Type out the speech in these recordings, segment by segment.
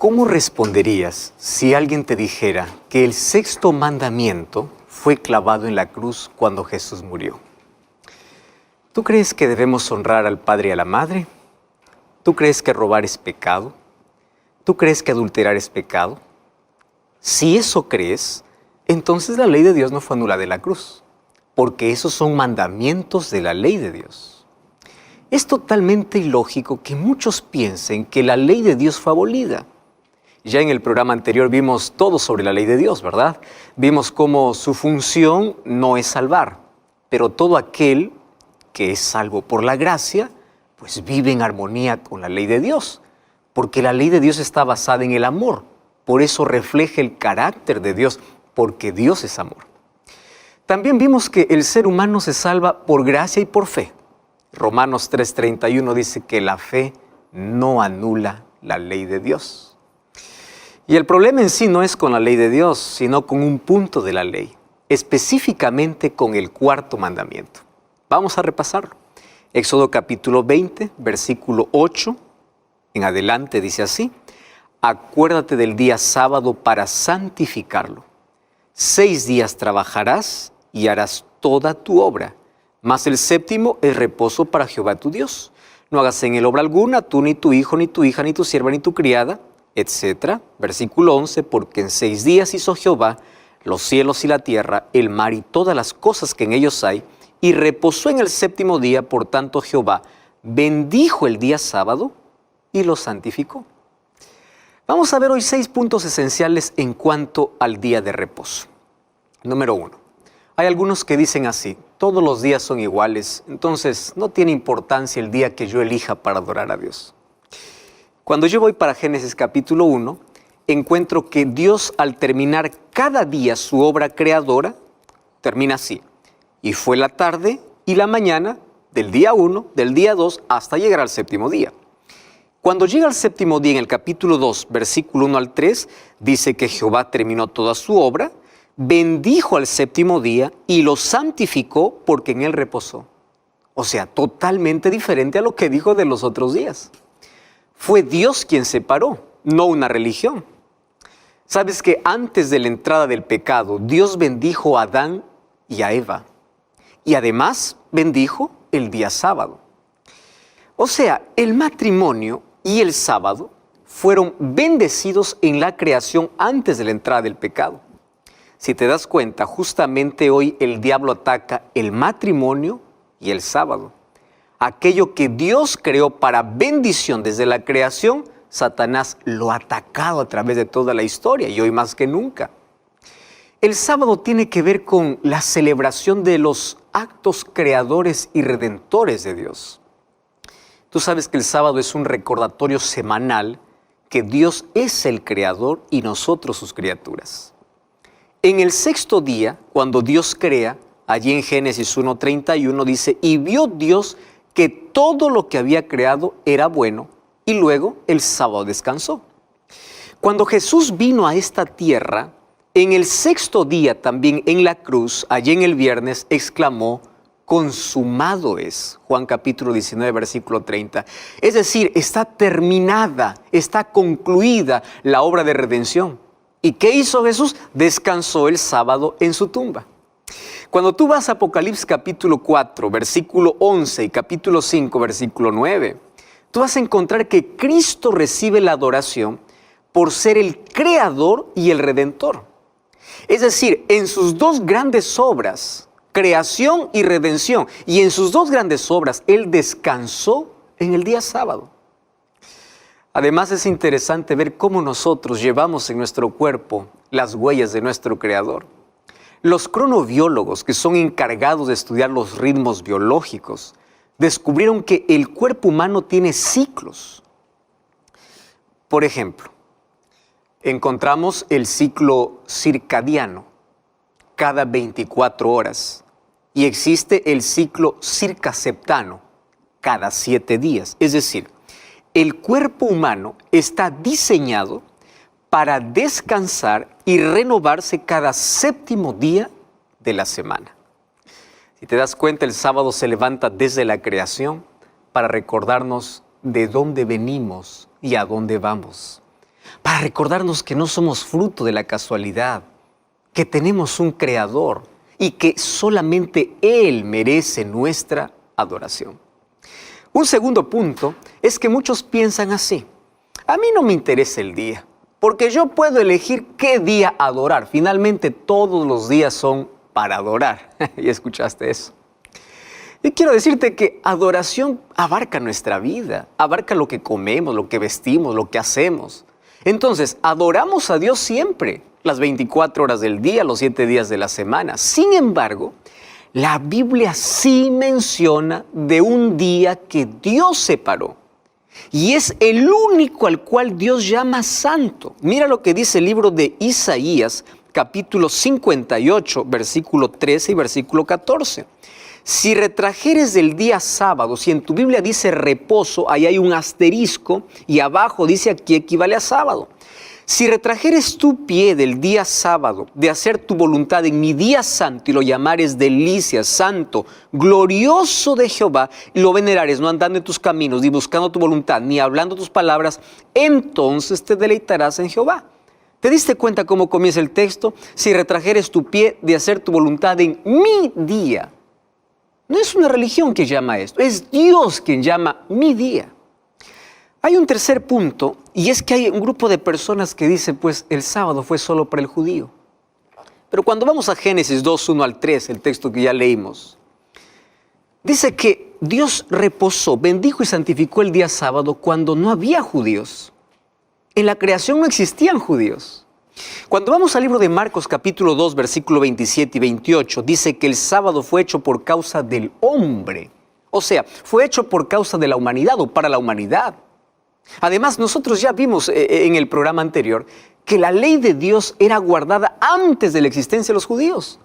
¿Cómo responderías si alguien te dijera que el sexto mandamiento fue clavado en la cruz cuando Jesús murió? ¿Tú crees que debemos honrar al padre y a la madre? ¿Tú crees que robar es pecado? ¿Tú crees que adulterar es pecado? Si eso crees, entonces la ley de Dios no fue anulada en la cruz, porque esos son mandamientos de la ley de Dios. Es totalmente ilógico que muchos piensen que la ley de Dios fue abolida. Ya en el programa anterior vimos todo sobre la ley de Dios, ¿verdad? Vimos cómo su función no es salvar, pero todo aquel que es salvo por la gracia, pues vive en armonía con la ley de Dios, porque la ley de Dios está basada en el amor, por eso refleja el carácter de Dios, porque Dios es amor. También vimos que el ser humano se salva por gracia y por fe. Romanos 3:31 dice que la fe no anula la ley de Dios. Y el problema en sí no es con la ley de Dios, sino con un punto de la ley, específicamente con el cuarto mandamiento. Vamos a repasarlo. Éxodo capítulo 20, versículo 8 en adelante dice así: acuérdate del día sábado para santificarlo. 6 días trabajarás y harás toda tu obra, mas el séptimo es reposo para Jehová tu Dios. No hagas en él obra alguna, tú, ni tu hijo, ni tu hija, ni tu sierva, ni tu criada, etc. Versículo 11, porque en 6 días hizo Jehová los cielos y la tierra, el mar y todas las cosas que en ellos hay, y reposó en el séptimo día. Por tanto Jehová bendijo el día sábado y lo santificó. Vamos a ver hoy 6 puntos esenciales en cuanto al día de reposo. Número 1. Hay algunos que dicen así: todos los días son iguales, entonces no tiene importancia el día que yo elija para adorar a Dios. Cuando yo voy para Génesis capítulo 1, encuentro que Dios, al terminar cada día su obra creadora, termina así: y fue la tarde y la mañana del día 1, del día 2, hasta llegar al séptimo día. Cuando llega al séptimo día, en el capítulo 2, versículo 1 al 3, dice que Jehová terminó toda su obra, bendijo al séptimo día y lo santificó porque en él reposó. O sea, totalmente diferente a lo que dijo de los otros días. Fue Dios quien separó, no una religión. ¿Sabes que antes de la entrada del pecado, Dios bendijo a Adán y a Eva? Y además bendijo el día sábado. O sea, el matrimonio y el sábado fueron bendecidos en la creación antes de la entrada del pecado. Si te das cuenta, justamente hoy el diablo ataca el matrimonio y el sábado. Aquello que Dios creó para bendición desde la creación, Satanás lo ha atacado a través de toda la historia y hoy más que nunca. El sábado tiene que ver con la celebración de los actos creadores y redentores de Dios. Tú sabes que el sábado es un recordatorio semanal que Dios es el creador y nosotros sus criaturas. En el sexto día, cuando Dios crea, allí en Génesis 1:31 dice: y vio Dios que todo lo que había creado era bueno, y luego el sábado descansó. Cuando Jesús vino a esta tierra, en el sexto día también en la cruz, allí en el viernes, exclamó: consumado es. Juan capítulo 19, versículo 30. Es decir, está terminada, está concluida la obra de redención. ¿Y qué hizo Jesús? Descansó el sábado en su tumba. Cuando tú vas a Apocalipsis capítulo 4, versículo 11 y capítulo 5, versículo 9, tú vas a encontrar que Cristo recibe la adoración por ser el creador y el redentor. Es decir, en sus dos grandes obras, creación y redención, y en sus dos grandes obras, Él descansó en el día sábado. Además, es interesante ver cómo nosotros llevamos en nuestro cuerpo las huellas de nuestro Creador. Los cronobiólogos, que son encargados de estudiar los ritmos biológicos, descubrieron que el cuerpo humano tiene ciclos. Por ejemplo, encontramos el ciclo circadiano cada 24 horas y existe el ciclo circaseptano cada 7 días. Es decir, el cuerpo humano está diseñado para descansar y renovarse cada séptimo día de la semana. Si te das cuenta, el sábado se levanta desde la creación para recordarnos de dónde venimos y a dónde vamos. para recordarnos que no somos fruto de la casualidad, que tenemos un Creador y que solamente Él merece nuestra adoración. Un segundo punto es que muchos piensan así: a mí no me interesa el día, porque yo puedo elegir qué día adorar. Finalmente todos los días son para adorar. ¿Y escuchaste eso? Y quiero decirte que adoración abarca nuestra vida, abarca lo que comemos, lo que vestimos, lo que hacemos. Entonces, adoramos a Dios siempre, las 24 horas del día, los 7 días de la semana. Sin embargo, la Biblia sí menciona de un día que Dios separó. Y es el único al cual Dios llama santo. Mira lo que dice el libro de Isaías, capítulo 58, versículo 13 y versículo 14. Si retrajeres del día sábado, si en tu Biblia dice reposo, ahí hay un asterisco y abajo dice aquí equivale a sábado. Si retrajeres tu pie del día sábado de hacer tu voluntad en mi día santo y lo llamares delicia, santo, glorioso de Jehová, y lo venerares no andando en tus caminos, ni buscando tu voluntad, ni hablando tus palabras, entonces te deleitarás en Jehová. ¿Te diste cuenta cómo comienza el texto? Si retrajeres tu pie de hacer tu voluntad en mi día. No es una religión que llama esto, es Dios quien llama mi día. Hay un tercer punto, y es que hay un grupo de personas que dicen, pues el sábado fue solo para el judío. Pero cuando vamos a Génesis 2, 1 al 3, el texto que ya leímos, dice que Dios reposó, bendijo y santificó el día sábado cuando no había judíos. En la creación no existían judíos. Cuando vamos al libro de Marcos capítulo 2, versículo 27 y 28, dice que el sábado fue hecho por causa del hombre. O sea, fue hecho por causa de la humanidad o para la humanidad. Además, nosotros ya vimos en el programa anterior que la ley de Dios era guardada antes de la existencia de los judíos.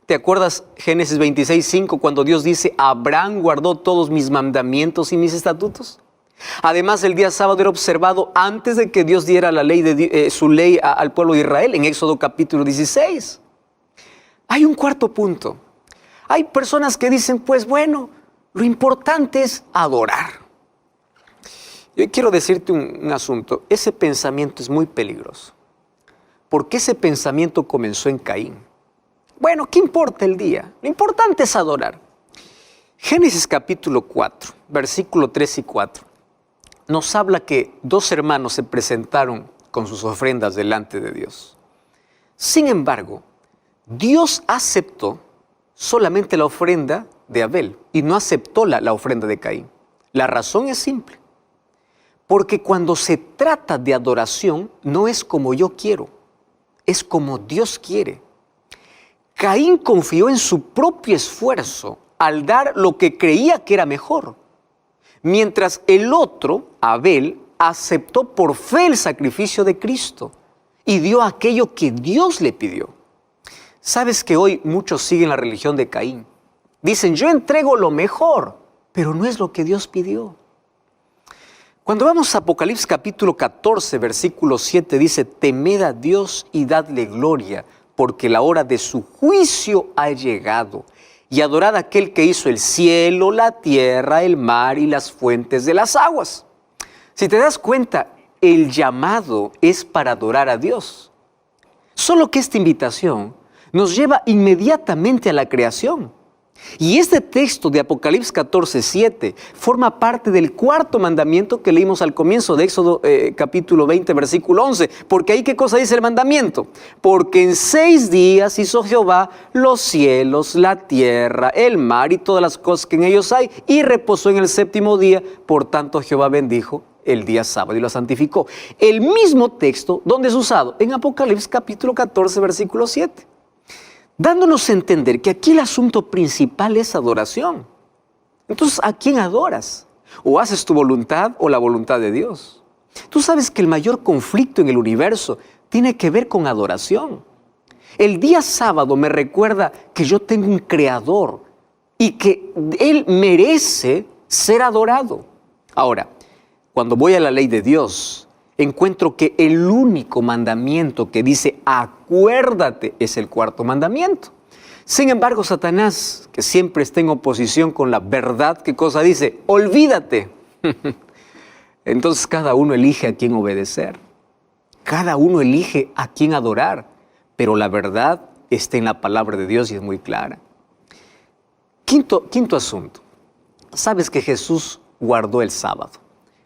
¿Te acuerdas Génesis 26, 5, cuando Dios dice, Abraham guardó todos mis mandamientos y mis estatutos? Además, el día sábado era observado antes de que Dios diera la ley su ley al pueblo de Israel, en Éxodo capítulo 16. Hay un cuarto punto. Hay personas que dicen, pues bueno, lo importante es adorar. Yo quiero decirte un asunto. Ese pensamiento es muy peligroso. Porque ese pensamiento comenzó en Caín. Bueno, ¿qué importa el día? Lo importante es adorar. Génesis capítulo 4, versículo 3 y 4. Nos habla que dos hermanos se presentaron con sus ofrendas delante de Dios. Sin embargo, Dios aceptó solamente la ofrenda de Abel y no aceptó la ofrenda de Caín. La razón es simple. Porque cuando se trata de adoración, no es como yo quiero, es como Dios quiere. Caín confió en su propio esfuerzo al dar lo que creía que era mejor, mientras el otro, Abel, aceptó por fe el sacrificio de Cristo y dio aquello que Dios le pidió. ¿Sabes que hoy muchos siguen la religión de Caín? Dicen, yo entrego lo mejor, pero no es lo que Dios pidió. Cuando vamos a Apocalipsis capítulo 14, versículo 7, dice, temed a Dios y dadle gloria, porque la hora de su juicio ha llegado, y adorad a aquel que hizo el cielo, la tierra, el mar y las fuentes de las aguas. Si te das cuenta, el llamado es para adorar a Dios. Solo que esta invitación nos lleva inmediatamente a la creación. Y este texto de Apocalipsis 14, 7 forma parte del cuarto mandamiento que leímos al comienzo de Éxodo capítulo 20, versículo 11. Porque ahí, ¿qué cosa dice el mandamiento? Porque en 6 días hizo Jehová los cielos, la tierra, el mar y todas las cosas que en ellos hay, y reposó en el 7º día. Por tanto, Jehová bendijo el día sábado y lo santificó. El mismo texto, ¿dónde es usado? En Apocalipsis capítulo 14, versículo 7. Dándonos a entender que aquí el asunto principal es adoración. Entonces, ¿a quién adoras? ¿O haces tu voluntad o la voluntad de Dios? Tú sabes que el mayor conflicto en el universo tiene que ver con adoración. El día sábado me recuerda que yo tengo un creador y que Él merece ser adorado. Ahora, cuando voy a la ley de Dios, encuentro que el único mandamiento que dice acuérdate es el cuarto mandamiento. Sin embargo, Satanás, que siempre está en oposición con la verdad, ¿qué cosa dice? Olvídate. Entonces cada uno elige a quién obedecer. Cada uno elige a quién adorar, pero la verdad está en la palabra de Dios y es muy clara. Quinto asunto. Sabes que Jesús guardó el sábado.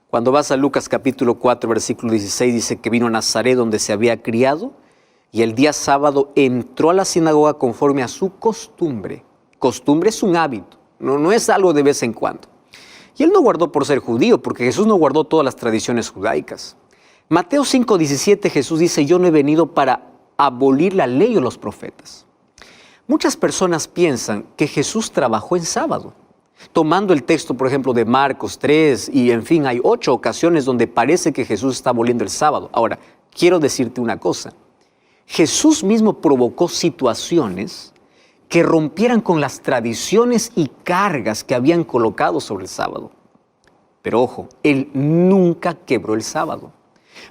Cuando vas a Lucas capítulo 4, versículo 16, dice que vino a Nazaret donde se había criado y el día sábado entró a la sinagoga conforme a su costumbre. Costumbre es un hábito, no es algo de vez en cuando. Y él no guardó por ser judío, porque Jesús no guardó todas las tradiciones judaicas. Mateo 5, 17, Jesús dice, yo no he venido para abolir la ley o los profetas. Muchas personas piensan que Jesús trabajó en sábado. Tomando el texto, por ejemplo, de Marcos 3, y en fin, hay 8 ocasiones donde parece que Jesús está aboliendo el sábado. Ahora, quiero decirte una cosa. Jesús mismo provocó situaciones que rompieran con las tradiciones y cargas que habían colocado sobre el sábado. Pero ojo, Él nunca quebró el sábado.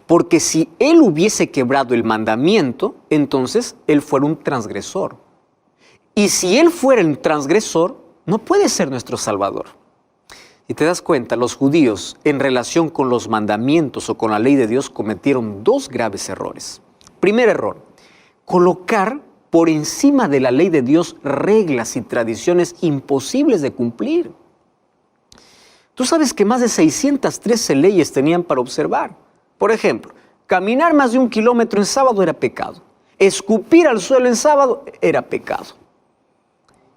Porque si Él hubiese quebrado el mandamiento, entonces Él fuera un transgresor. Y si Él fuera un transgresor, no puede ser nuestro Salvador. Y te das cuenta, los judíos en relación con los mandamientos o con la ley de Dios cometieron 2 graves errores. Primer error, colocar por encima de la ley de Dios reglas y tradiciones imposibles de cumplir. Tú sabes que más de 613 leyes tenían para observar. Por ejemplo, caminar más de 1 kilómetro en sábado era pecado. Escupir al suelo en sábado era pecado.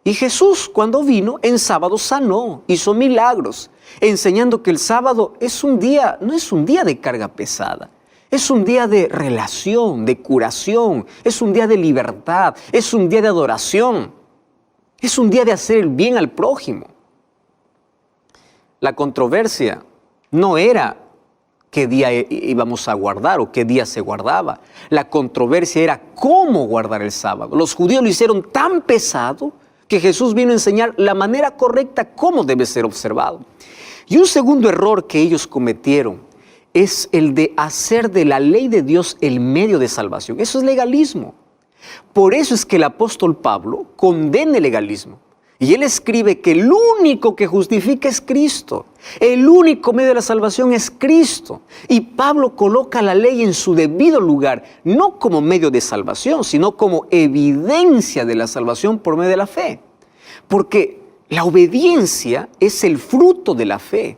Y Jesús, cuando vino, en sábado sanó, hizo milagros, enseñando que el sábado es un día, no es un día de carga pesada. Es un día de relación, de curación, es un día de libertad, es un día de adoración, es un día de hacer el bien al prójimo. La controversia no era qué día íbamos a guardar o qué día se guardaba. La controversia era cómo guardar el sábado. Los judíos lo hicieron tan pesado que Jesús vino a enseñar la manera correcta cómo debe ser observado. Y un segundo error que ellos cometieron es el de hacer de la ley de Dios el medio de salvación. Eso es legalismo. Por eso es que el apóstol Pablo condena el legalismo. Y él escribe que el único que justifica es Cristo. El único medio de la salvación es Cristo. Y Pablo coloca la ley en su debido lugar, no como medio de salvación, sino como evidencia de la salvación por medio de la fe. Porque la obediencia es el fruto de la fe.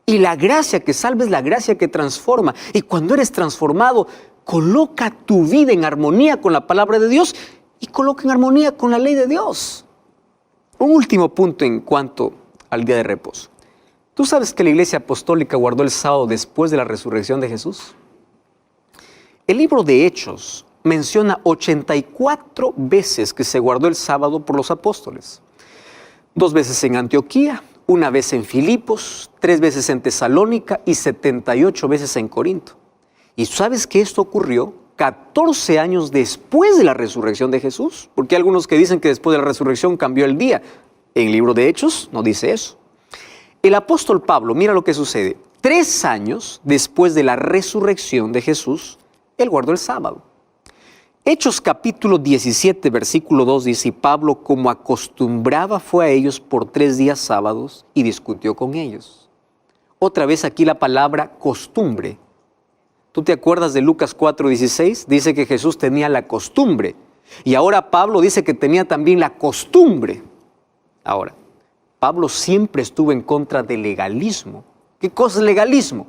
Y la gracia que salva es la gracia que transforma. Y cuando eres transformado, coloca tu vida en armonía con la palabra de Dios y coloca en armonía con la ley de Dios. Un último punto en cuanto al día de reposo. ¿Tú sabes que la Iglesia Apostólica guardó el sábado después de la resurrección de Jesús? El libro de Hechos menciona 84 veces que se guardó el sábado por los apóstoles. 2 veces en Antioquía, 1 vez en Filipos, 3 veces en Tesalónica y 78 veces en Corinto. ¿Y sabes que esto ocurrió 14 años después de la resurrección de Jesús? Porque hay algunos que dicen que después de la resurrección cambió el día. En el libro de Hechos no dice eso. El apóstol Pablo, mira lo que sucede. 3 años después de la resurrección de Jesús, él guardó el sábado. Hechos capítulo 17, versículo 2 dice, y Pablo, como acostumbraba, fue a ellos por 3 días sábados y discutió con ellos. Otra vez aquí la palabra costumbre. ¿Tú te acuerdas de Lucas 4, 16? Dice que Jesús tenía la costumbre. Y ahora Pablo dice que tenía también la costumbre. Ahora, Pablo siempre estuvo en contra del legalismo. ¿Qué cosa es legalismo?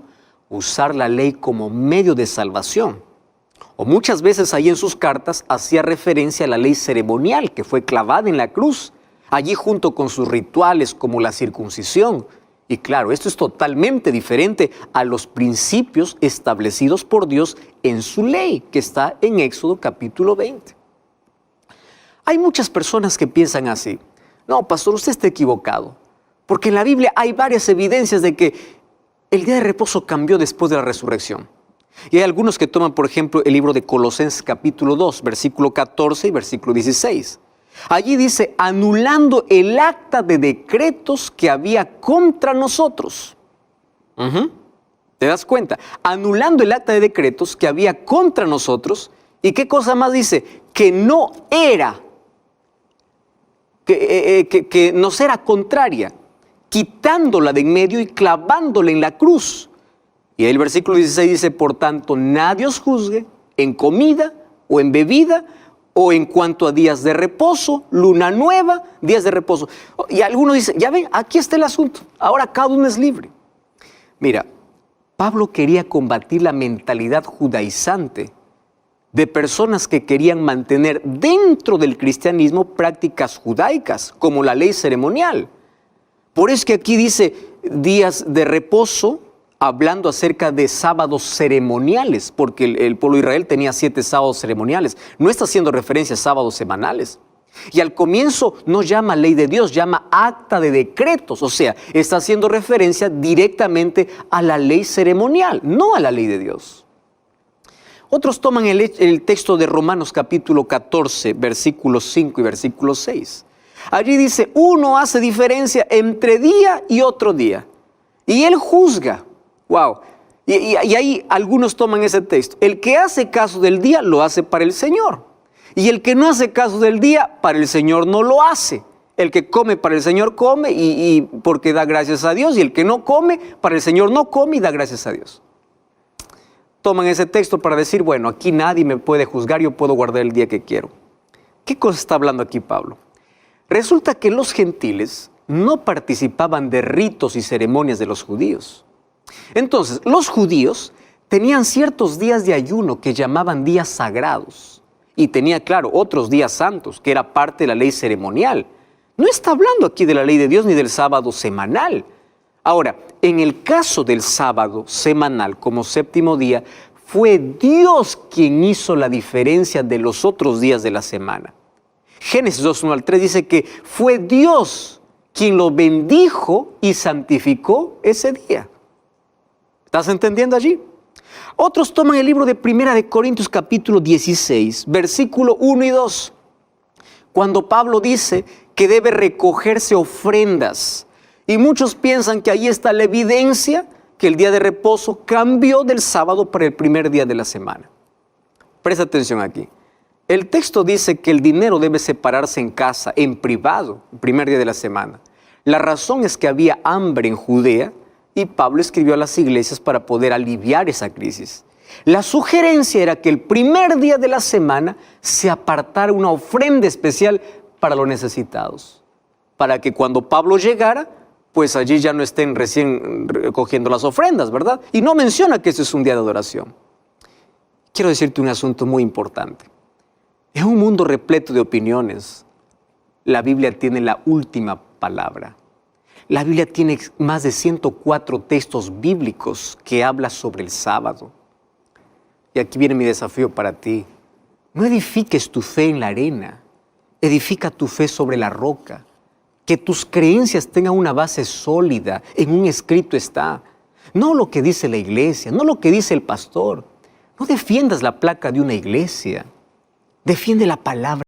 Usar la ley como medio de salvación. O muchas veces ahí en sus cartas hacía referencia a la ley ceremonial que fue clavada en la cruz, allí junto con sus rituales como la circuncisión. Y claro, esto es totalmente diferente a los principios establecidos por Dios en su ley, que está en Éxodo capítulo 20. Hay muchas personas que piensan así. No, pastor, usted está equivocado, porque en la Biblia hay varias evidencias de que el día de reposo cambió después de la resurrección. Y hay algunos que toman, por ejemplo, el libro de Colosenses capítulo 2, versículo 14 y versículo 16. Allí dice, anulando el acta de decretos que había contra nosotros. ¿Te das cuenta? Anulando el acta de decretos que había contra nosotros. ¿Y qué cosa más dice? Que no era, que nos era contraria, quitándola de en medio y clavándola en la cruz. Y ahí el versículo 16 dice, por tanto, nadie os juzgue en comida o en bebida o en cuanto a días de reposo, luna nueva, días de reposo. Y algunos dicen, ya ven, aquí está el asunto, ahora cada uno es libre. Mira, Pablo quería combatir la mentalidad judaizante de personas que querían mantener dentro del cristianismo prácticas judaicas, como la ley ceremonial. Por eso que aquí dice días de reposo, hablando acerca de sábados ceremoniales, porque el pueblo de Israel tenía 7 sábados ceremoniales. No está haciendo referencia a sábados semanales. Y al comienzo no llama ley de Dios, llama acta de decretos. O sea, está haciendo referencia directamente a la ley ceremonial, no a la ley de Dios. Otros toman el texto de Romanos capítulo 14, versículos 5 y versículo 6. Allí dice, uno hace diferencia entre día y otro día. Y él juzga. Wow. Y ahí algunos toman ese texto. El que hace caso del día lo hace para el Señor. Y el que no hace caso del día, para el Señor no lo hace. El que come para el Señor come y porque da gracias a Dios. Y el que no come, para el Señor no come y da gracias a Dios. Toman ese texto para decir, bueno, aquí nadie me puede juzgar, yo puedo guardar el día que quiero. ¿Qué cosa está hablando aquí Pablo? Resulta que los gentiles no participaban de ritos y ceremonias de los judíos. Entonces, los judíos tenían ciertos días de ayuno que llamaban días sagrados. Y tenía, claro, otros días santos, que era parte de la ley ceremonial. No está hablando aquí de la ley de Dios ni del sábado semanal. Ahora, en el caso del sábado semanal como séptimo día, fue Dios quien hizo la diferencia de los otros días de la semana. Génesis 2:1 al 3 dice que fue Dios quien lo bendijo y santificó ese día. ¿Estás entendiendo allí? Otros toman el libro de Primera de Corintios capítulo 16, versículo 1 y 2, cuando Pablo dice que debe recogerse ofrendas. Y muchos piensan que ahí está la evidencia que el día de reposo cambió del sábado para el primer día de la semana. Presta atención aquí. El texto dice que el dinero debe separarse en casa, en privado, el primer día de la semana. La razón es que había hambre en Judea y Pablo escribió a las iglesias para poder aliviar esa crisis. La sugerencia era que el primer día de la semana se apartara una ofrenda especial para los necesitados, para que cuando Pablo llegara, pues allí ya no estén recién recogiendo las ofrendas, ¿verdad? Y no menciona que ese es un día de adoración. Quiero decirte un asunto muy importante. En un mundo repleto de opiniones, la Biblia tiene la última palabra. La Biblia tiene más de 104 textos bíblicos que hablan sobre el sábado. Y aquí viene mi desafío para ti. No edifiques tu fe en la arena, edifica tu fe sobre la roca. Que tus creencias tengan una base sólida, en un escrito está. No lo que dice la iglesia, no lo que dice el pastor. No defiendas la placa de una iglesia, defiende la palabra.